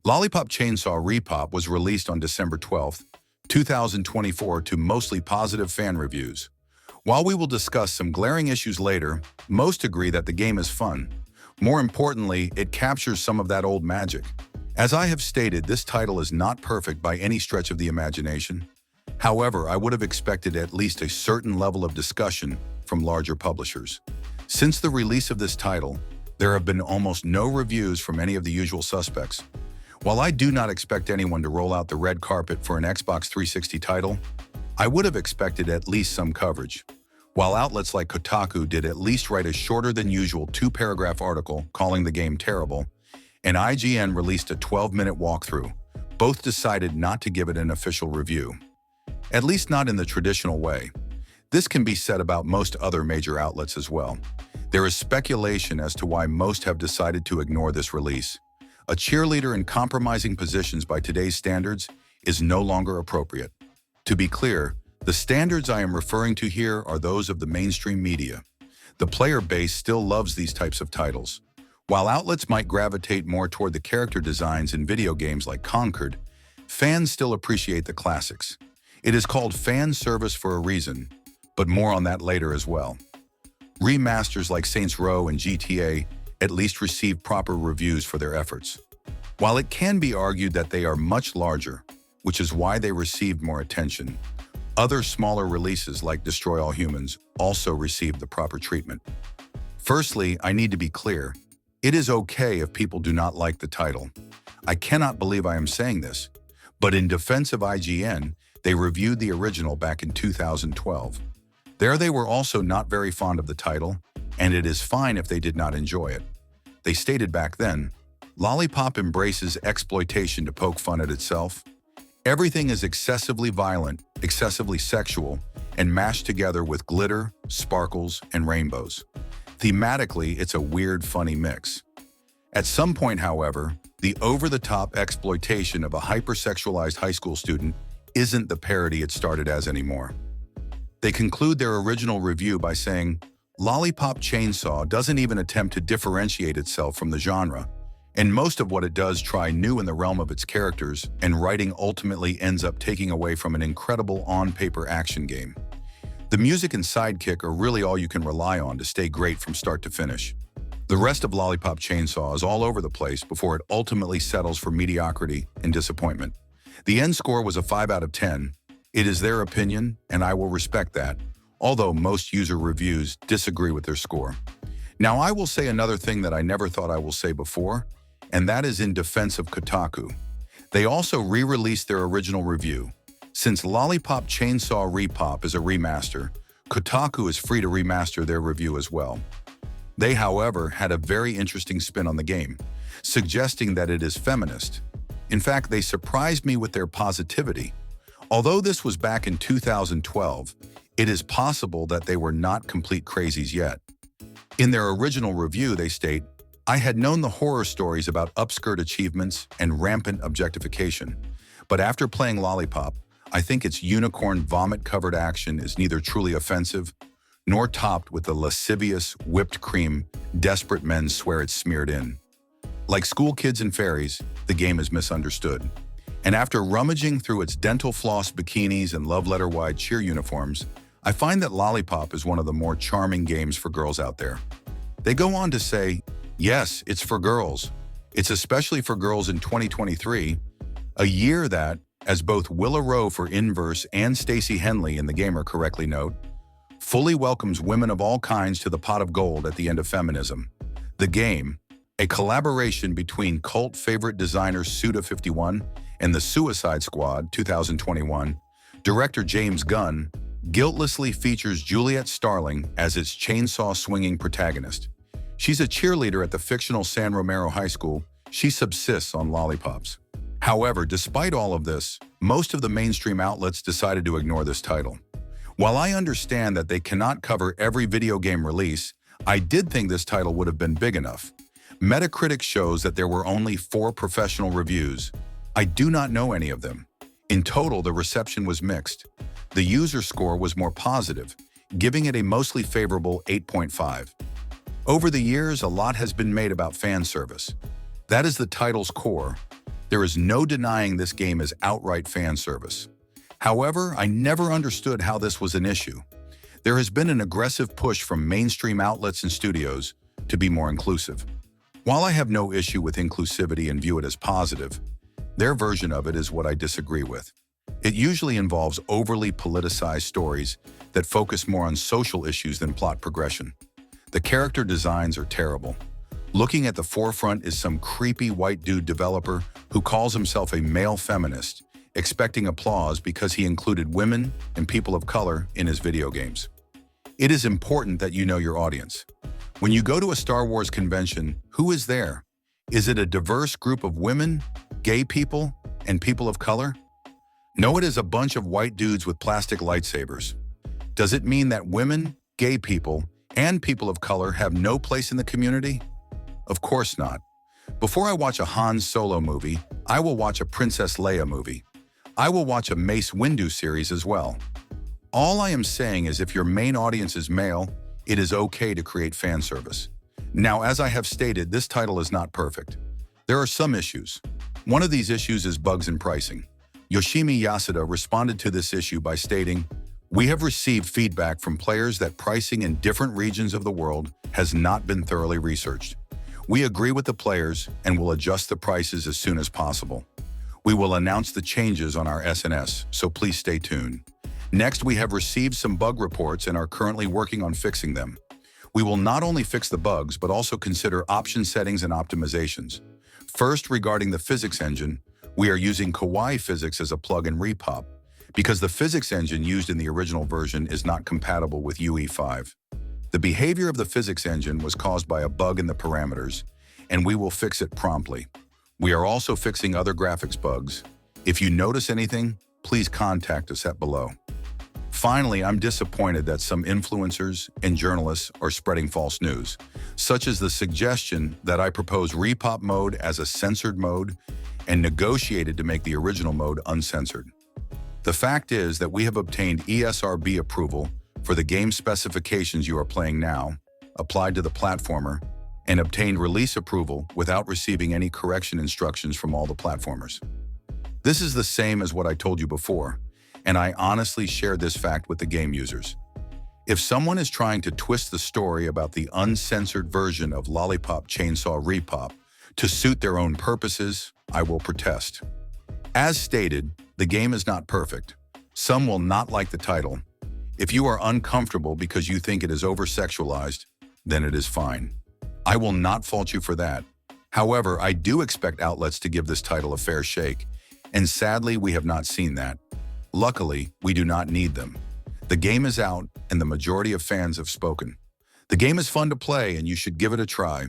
Lollipop Chainsaw RePOP was released on December 12, 2024 to mostly positive fan reviews. While we will discuss some glaring issues later, most agree that the game is fun. More importantly, it captures some of that old magic. As I have stated, this title is not perfect by any stretch of the imagination. However, I would have expected at least a certain level of discussion from larger publishers. Since the release of this title, there have been almost no reviews from any of the usual suspects. While I do not expect anyone to roll out the red carpet for an Xbox 360 title, I would have expected at least some coverage. While outlets like Kotaku did at least write a shorter than usual 2-paragraph article calling the game terrible, and IGN released a 12-minute walkthrough, both decided not to give it an official review. At least not in the traditional way. This can be said about most other major outlets as well. There is speculation as to why most have decided to ignore this release. A cheerleader in compromising positions by today's standards is no longer appropriate. To be clear, the standards I am referring to here are those of the mainstream media. The player base still loves these types of titles. While outlets might gravitate more toward the character designs in video games like Conquered, fans still appreciate the classics. It is called fan service for a reason, but more on that later as well. Remasters like Saints Row and GTA at least receive proper reviews for their efforts. While it can be argued that they are much larger, which is why they received more attention, other smaller releases like Destroy All Humans also received the proper treatment. Firstly, I need to be clear. It is okay if people do not like the title. I cannot believe I am saying this, but in defense of IGN, they reviewed the original back in 2012. There they were also not very fond of the title, and it is fine if they did not enjoy it. They stated back then, Lollipop embraces exploitation to poke fun at itself. Everything is excessively violent, excessively sexual, and mashed together with glitter, sparkles, and rainbows. Thematically, it's a weird, funny mix. At some point, however, the over-the-top exploitation of a hypersexualized high school student isn't the parody it started as anymore. They conclude their original review by saying, Lollipop Chainsaw doesn't even attempt to differentiate itself from the genre, and most of what it does try new in the realm of its characters, and writing ultimately ends up taking away from an incredible on-paper action game. The music and sidekick are really all you can rely on to stay great from start to finish. The rest of Lollipop Chainsaw is all over the place before it ultimately settles for mediocrity and disappointment. The end score was a 5 out of 10. It is their opinion, and I will respect that, although most user reviews disagree with their score. Now, I will say another thing that I never thought I will say before, and that is in defense of Kotaku. They also re-released their original review. Since Lollipop Chainsaw RePOP is a remaster, Kotaku is free to remaster their review as well. They, however, had a very interesting spin on the game, suggesting that it is feminist. In fact, they surprised me with their positivity. Although this was back in 2012, it is possible that they were not complete crazies yet. In their original review, they state, I had known the horror stories about upskirt achievements and rampant objectification, but after playing Lollipop, I think its unicorn vomit-covered action is neither truly offensive nor topped with the lascivious, whipped cream desperate men swear it's smeared in. Like School Kids and Fairies, the game is misunderstood. And after rummaging through its dental floss bikinis and love letter-wide cheer uniforms, I find that Lollipop is one of the more charming games for girls out there. They go on to say, yes, it's for girls. It's especially for girls in 2023, a year that, as both Willa Rowe for Inverse and Stacey Henley in The Gamer correctly note, fully welcomes women of all kinds to the pot of gold at the end of feminism. The game, a collaboration between cult favorite designer Suda51 and the Suicide Squad 2021, director James Gunn, guiltlessly features Juliet Starling as its chainsaw-swinging protagonist. She's a cheerleader at the fictional San Romero High School. She subsists on lollipops. However, despite all of this, most of the mainstream outlets decided to ignore this title. While I understand that they cannot cover every video game release, I did think this title would have been big enough. Metacritic shows that there were only 4 professional reviews. I do not know any of them. In total, the reception was mixed. The user score was more positive, giving it a mostly favorable 8.5. Over the years, a lot has been made about fan service. That is the title's core. There is no denying this game is outright fan service. However, I never understood how this was an issue. There has been an aggressive push from mainstream outlets and studios to be more inclusive. While I have no issue with inclusivity and view it as positive, their version of it is what I disagree with. It usually involves overly politicized stories that focus more on social issues than plot progression. The character designs are terrible. Looking at the forefront is some creepy white dude developer who calls himself a male feminist, expecting applause because he included women and people of color in his video games. It is important that you know your audience. When you go to a Star Wars convention, who is there? Is it a diverse group of women, gay people, and people of color? No, it is a bunch of white dudes with plastic lightsabers. Does it mean that women, gay people, and people of color have no place in the community? Of course not. Before I watch a Han Solo movie, I will watch a Princess Leia movie. I will watch a Mace Windu series as well. All I am saying is if your main audience is male, it is okay to create fan service. Now, as I have stated, this title is not perfect. There are some issues. One of these issues is bugs in pricing. Yoshimi Yasuda responded to this issue by stating, "We have received feedback from players that pricing in different regions of the world has not been thoroughly researched. We agree with the players and will adjust the prices as soon as possible. We will announce the changes on our SNS, so please stay tuned. Next, we have received some bug reports and are currently working on fixing them. We will not only fix the bugs, but also consider option settings and optimizations. First, regarding the physics engine, we are using Kawaii Physics as a plug in RePOP, because the physics engine used in the original version is not compatible with UE5. The behavior of the physics engine was caused by a bug in the parameters, and we will fix it promptly. We are also fixing other graphics bugs. If you notice anything, please contact us at below." Finally, I'm disappointed that some influencers and journalists are spreading false news, such as the suggestion that I propose RePOP mode as a censored mode and negotiated to make the original mode uncensored. The fact is that we have obtained ESRB approval for the game specifications you are playing now, applied to the platformer, and obtained release approval without receiving any correction instructions from all the platformers. This is the same as what I told you before, and I honestly shared this fact with the game users. If someone is trying to twist the story about the uncensored version of Lollipop Chainsaw RePOP to suit their own purposes, I will protest. As stated, the game is not perfect. Some will not like the title. If you are uncomfortable because you think it is over-sexualized, then it is fine. I will not fault you for that. However, I do expect outlets to give this title a fair shake, and sadly, we have not seen that. Luckily, we do not need them. The game is out, and the majority of fans have spoken. The game is fun to play, and you should give it a try.